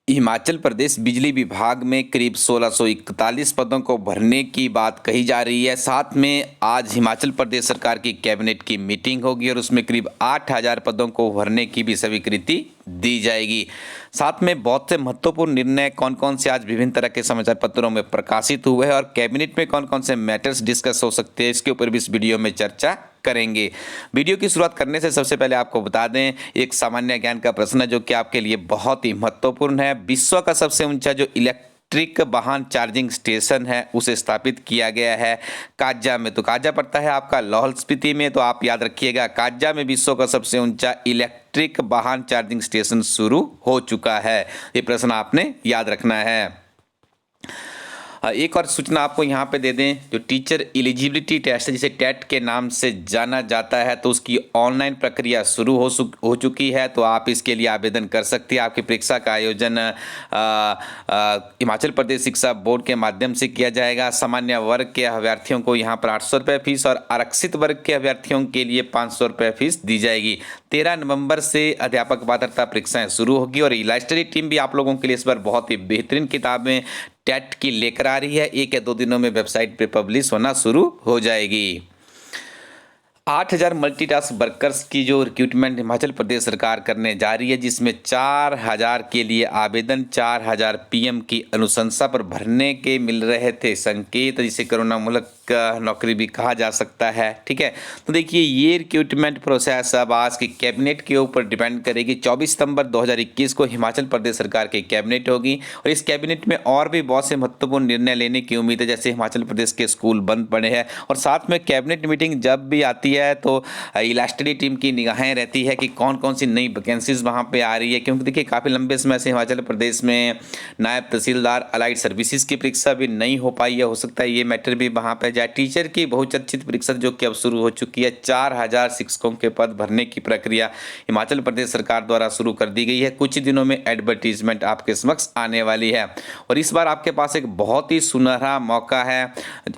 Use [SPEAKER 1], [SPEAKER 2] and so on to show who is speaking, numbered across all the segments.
[SPEAKER 1] हिमाचल प्रदेश बिजली विभाग में करीब 1641 पदों को भरने की बात कही जा रही है। साथ में आज हिमाचल प्रदेश सरकार की कैबिनेट की मीटिंग होगी और उसमें करीब 8000 पदों को भरने की भी स्वीकृति दी जाएगी। साथ में बहुत से महत्वपूर्ण निर्णय कौन कौन से आज विभिन्न तरह के समाचार पत्रों में प्रकाशित हुए हैं और कैबिनेट में कौन कौन से मैटर्स डिस्कस हो सकते हैं, इसके ऊपर भी इस वीडियो में चर्चा करेंगे। वीडियो की शुरुआत करने से सबसे पहले आपको बता दें, एक सामान्य ज्ञान का प्रश्न है जो कि आपके लिए बहुत ही महत्वपूर्ण है। विश्व का सबसे ऊंचा जो इलेक्ट्रिक वाहन चार्जिंग स्टेशन है उसे स्थापित किया गया है काजा में। तो काजा पड़ता है आपका लाहौल स्पीति में, तो आप याद रखिएगा काजा में विश्व का सबसे ऊंचा इलेक्ट्रिक वाहन चार्जिंग स्टेशन शुरू हो चुका है। ये प्रश्न आपने याद रखना है। एक और सूचना आपको यहाँ पे दे दें, जो टीचर एलिजिबिलिटी टेस्ट है जिसे टेट के नाम से जाना जाता है, तो उसकी ऑनलाइन प्रक्रिया शुरू हो चुकी है। तो आप इसके लिए आवेदन कर सकते हैं। आपकी परीक्षा का आयोजन हिमाचल प्रदेश शिक्षा बोर्ड के माध्यम से किया जाएगा। सामान्य वर्ग के अभ्यर्थियों को यहाँ पर 800 रुपये फीस और आरक्षित वर्ग के अभ्यर्थियों के लिए 500 रुपये फीस दी जाएगी। 13 नवंबर से अध्यापक पात्रता परीक्षाएं शुरू होगी और इलास्ट्री टीम भी आप लोगों के लिए इस बार बहुत ही बेहतरीन किताबें टेट की लेकर आ रही है। 1 या 2 दिनों में वेबसाइट पे पब्लिश होना शुरू हो जाएगी। 8000 मल्टीटास्क वर्कर्स की जो रिक्रूटमेंट हिमाचल प्रदेश सरकार करने जा रही है, जिसमें 4000 के लिए आवेदन 4000 पीएम की अनुशंसा पर भरने के मिल रहे थे संकेत, जिसे कोरोना मूलक नौकरी भी कहा जा सकता है। ठीक है, तो देखिए ये रिक्रूटमेंट प्रोसेस अब आज की कैबिनेट के ऊपर डिपेंड करेगी। 24 सितंबर 2021 को हिमाचल प्रदेश सरकार की कैबिनेट होगी और इस कैबिनेट में और भी बहुत से महत्वपूर्ण निर्णय लेने की उम्मीद है, जैसे हिमाचल प्रदेश के स्कूल बंद पड़े हैं। और साथ में कैबिनेट मीटिंग जब भी आती है तो इलास्ट्री टीम की निगाहें रहती है कि कौन कौन सी नई वैकेंसीज वहाँ पे आ रही है, क्योंकि देखिए काफ़ी लंबे समय से हिमाचल प्रदेश में नायब तहसीलदार अलाइड सर्विसेज की परीक्षा भी नहीं हो पाई है। हो सकता है ये मैटर भी वहाँ पे जाए। टीचर की बहुचर्चित परीक्षा जो कि अब शुरू हो चुकी है, 4000 शिक्षकों के पद भरने की प्रक्रिया हिमाचल प्रदेश सरकार द्वारा शुरू कर दी गई है। कुछ ही दिनों में एडवर्टीजमेंट आपके समक्ष आने वाली है और इस बार आपके पास एक बहुत ही सुनहरा मौका है।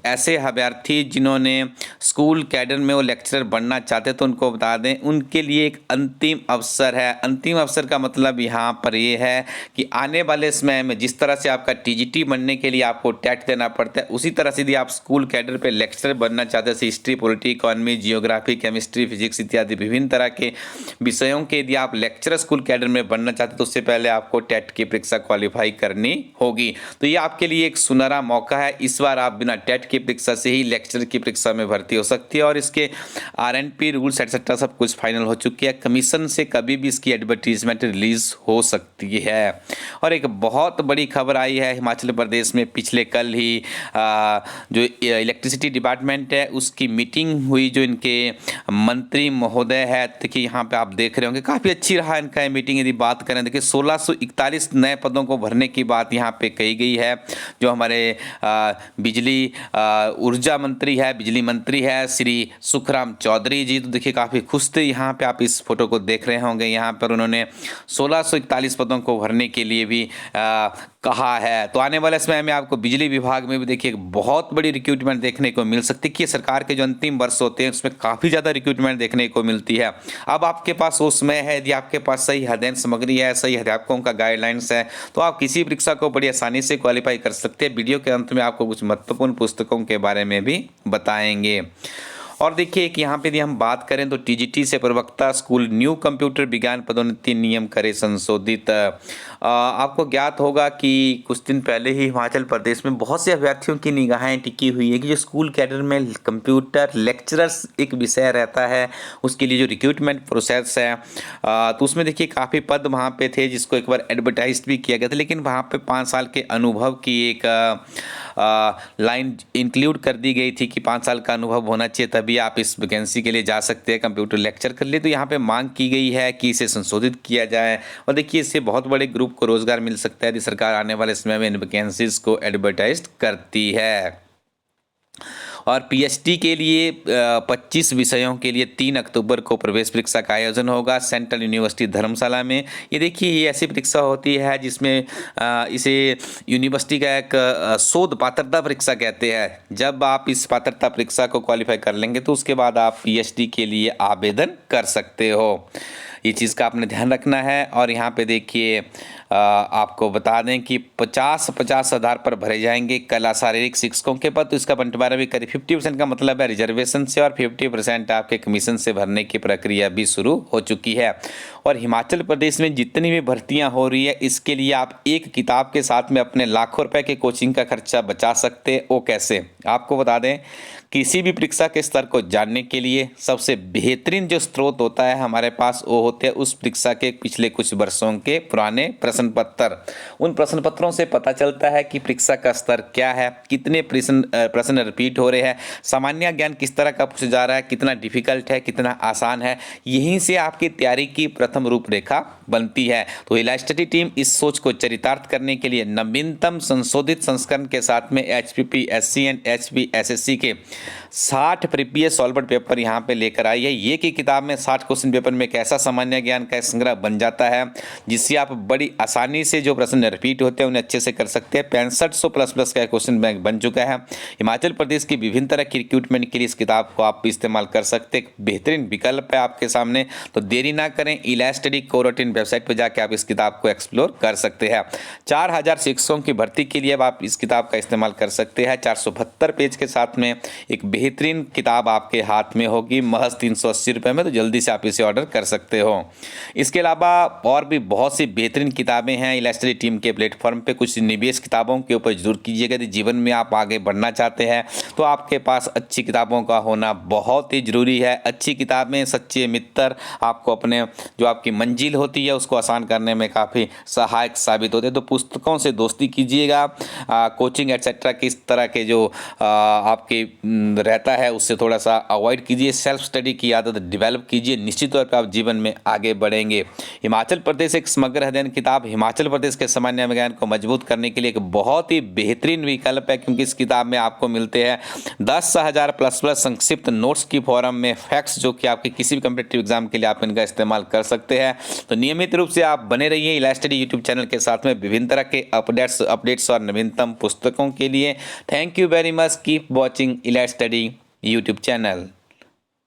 [SPEAKER 1] ऐसे अभ्यर्थी जिन्होंने स्कूल कैडर में वो लेक्चरर बनना चाहते तो उनको बता दें, उनके लिए एक अंतिम अवसर है। अंतिम अवसर का मतलब यहाँ पर ये है कि आने वाले समय में जिस तरह से आपका टीजीटी बनने के लिए आपको टेट देना पड़ता है, उसी तरह से यदि आप स्कूल कैडर पे लेक्चरर बनना चाहते हैं, history, polity, economy, geography, chemistry, physics इत्यादि विभिन्न तरह के विषयों के यदि आप लेक्चरर स्कूल कैडर में बनना चाहते हैं तो उससे पहले आपको टेट की परीक्षा क्वालिफाई करनी होगी। तो ये आपके लिए एक सुनहरा मौका है। इस बार आप बिना टेट की परीक्षा से ही लेक्चरर की परीक्षा में भर्ती हो सकती है और इसके आरएनपी रूल्स एटसेट्रा सब कुछ फाइनल हो चुकी है। कमीशन से कभी भी इसकी एडवर्टीजमेंट रिलीज हो सकती है। और एक बहुत बड़ी खबर आई है हिमाचल प्रदेश में, पिछले कल ही जो इलेक्ट्रिसिटी डिपार्टमेंट है उसकी मीटिंग हुई, जो इनके मंत्री महोदय है। देखिए यहाँ पे आप देख रहे होंगे काफ़ी अच्छी रहा इनका मीटिंग। यदि बात करें, देखिए 1641 नए पदों को भरने की बात यहाँ पे कही गई है। जो हमारे बिजली ऊर्जा मंत्री है, बिजली मंत्री है श्री सुखराम चौधरी जी, तो देखिए काफ़ी खुश थे। यहाँ पे आप इस फोटो को देख रहे होंगे, यहाँ पर उन्होंने 1641 पदों को भरने के लिए भी कहा है। तो आने वाले समय में आपको बिजली विभाग में भी देखिए बहुत बड़ी रिक्रूटमेंट देखने को मिल सकती है कि सरकार के जो अंतिम वर्ष होते हैं उसमें काफ़ी ज़्यादा रिक्रूटमेंट देखने को मिलती है। अब आपके पास वो समय है, यदि आपके पास सही अध्ययन सामग्री है, सही अध्यापकों का गाइडलाइंस है, तो आप किसी परीक्षा को बड़ी आसानी से क्वालिफाई कर सकते हैं। वीडियो के अंत में आपको कुछ महत्वपूर्ण पुस्तकों के बारे में भी बताएंगे। और देखिए कि यहाँ पे यदि हम बात करें तो टीजीटी से प्रवक्ता स्कूल न्यू कंप्यूटर विज्ञान पदोन्नति नियम करे संशोधित। आपको ज्ञात होगा कि कुछ दिन पहले ही हिमाचल प्रदेश में बहुत से अभ्यर्थियों की निगाहें टिकी हुई है कि जो स्कूल कैडर में कंप्यूटर लेक्चरर्स एक विषय रहता है, उसके लिए जो रिक्रूटमेंट प्रोसेस है, तो उसमें देखिए काफ़ी पद वहाँ पे थे जिसको एक बार एडवर्टाइज भी किया गया था, लेकिन वहाँ पे 5 साल के अनुभव की एक लाइन इंक्लूड कर दी गई थी कि 5 साल का अनुभव होना चाहिए, तभी आप इस वैकेंसी के लिए जा सकते हैं कंप्यूटर लेक्चर कर लिए। तो यहाँ पे मांग की गई है कि इसे संशोधित किया जाए और देखिए इससे बहुत बड़े ग्रुप को रोजगार मिल सकता है यदि सरकार आने वाले समय में इन वैकेंसीज को एडवर्टाइज करती है। और पीएचडी के लिए 25 विषयों के लिए 3 अक्टूबर को प्रवेश परीक्षा का आयोजन होगा सेंट्रल यूनिवर्सिटी धर्मशाला में। ये देखिए, ये ऐसी परीक्षा होती है जिसमें इसे यूनिवर्सिटी का एक शोध पात्रता परीक्षा कहते हैं। जब आप इस पात्रता परीक्षा को क्वालिफाई कर लेंगे तो उसके बाद आप पीएचडी के लिए आवेदन कर सकते हो। ये चीज़ का आपने ध्यान रखना है। और यहाँ पे देखिए, आपको बता दें कि 50 आधार पर भरे जाएंगे कला शारीरिक शिक्षकों के पद। तो इसका बंटवारा भी करीब 50% का मतलब है रिजर्वेशन से, और 50% आपके कमीशन से भरने की प्रक्रिया भी शुरू हो चुकी है। और हिमाचल प्रदेश में जितनी भी भर्तियां हो रही है, इसके लिए आप एक किताब के साथ में अपने लाखों रुपए के कोचिंग का खर्चा बचा सकते हैं। वो कैसे, आपको बता दें, किसी भी परीक्षा के स्तर को जानने के लिए सबसे बेहतरीन जो स्रोत होता है हमारे पास, वो होते हैं उस परीक्षा के पिछले कुछ वर्षों के पुराने प्रश्न पत्र। उन प्रश्न पत्रों से पता चलता है कि परीक्षा का स्तर क्या है, कितने प्रश्न रिपीट हो रहे हैं, सामान्य ज्ञान किस तरह का पूछा जा रहा है, कितना डिफिकल्ट है, कितना आसान है। यहीं से आपकी तैयारी की प्रथम रूपरेखा बनती है। तो इलाइट स्टडी टीम इस सोच को चरितार्थ करने के लिए नवीनतम संशोधित संस्करण के साथ में HPPSC एंड HPSSC के 60 प्रीवियस सॉल्वर पेपर यहाँ पे लेकर आई है। ये कि किताब में 60 क्वेश्चन पेपर में कैसा सामान्य ज्ञान का संग्रह बन जाता है, जिससे आप बड़ी आसानी से जो प्रश्न रिपीट होते हैं उन्हें अच्छे से कर सकते हैं। 6500 प्लस का क्वेश्चन बैंक बन चुका है। हिमाचल प्रदेश की विभिन्न तरह की रिक्रूटमेंट के लिए इस किताब को आप इस्तेमाल कर सकते हैं। बेहतरीन विकल्प है आपके सामने। तो देरी ना करें, इलाइट स्टडी कोरोटीन वेबसाइट पर जाकर आप इस किताब को एक्सप्लोर कर सकते हैं। 4000 शिक्षकों की भर्ती के लिए अब आप इस किताब का इस्तेमाल कर सकते हैं। 472 पेज के साथ में एक बेहतरीन किताब आपके हाथ में होगी महज 380 रुपये में। तो जल्दी से आप इसे ऑर्डर कर सकते हो। इसके अलावा और भी बहुत सी बेहतरीन किताबें हैं इलाइट स्टडी टीम के प्लेटफॉर्म पे। कुछ निवेश किताबों के ऊपर जरूर कीजिएगा। यदि जीवन में आप आगे बढ़ना चाहते हैं तो आपके पास अच्छी किताबों का होना बहुत ही ज़रूरी है। अच्छी किताबें, सच्चे मित्र आपको अपने जो आपकी मंजिल होती है उसको आसान करने में काफ़ी सहायक साबित होते हैं। तो पुस्तकों से दोस्ती कीजिएगा। कोचिंग एटसेट्रा किस तरह के जो आपके रहता है उससे थोड़ा सा अवॉइड कीजिए। सेल्फ स्टडी की आदत डेवलप कीजिए। निश्चित तौर पर आप जीवन में आगे बढ़ेंगे। हिमाचल प्रदेश एक समग्र अध्ययन किताब हिमाचल प्रदेश के सामान्य ज्ञान को मजबूत करने के लिए एक बहुत ही बेहतरीन विकल्प है, क्योंकि इस किताब में आपको मिलते हैं 10,000 प्लस संक्षिप्त नोट्स की फॉर्म में फैक्ट्स, जो कि आपके किसी भी कॉम्पिटिटिव एग्जाम के लिए आप इनका इस्तेमाल कर सकते हैं। तो नियमित रूप से आप बने रहिए इलाइट स्टडी यूट्यूब चैनल के साथ में विभिन्न तरह के अपडेट्स और नवीनतम पुस्तकों के लिए। Thank you very much. Keep watching elite study YouTube channel.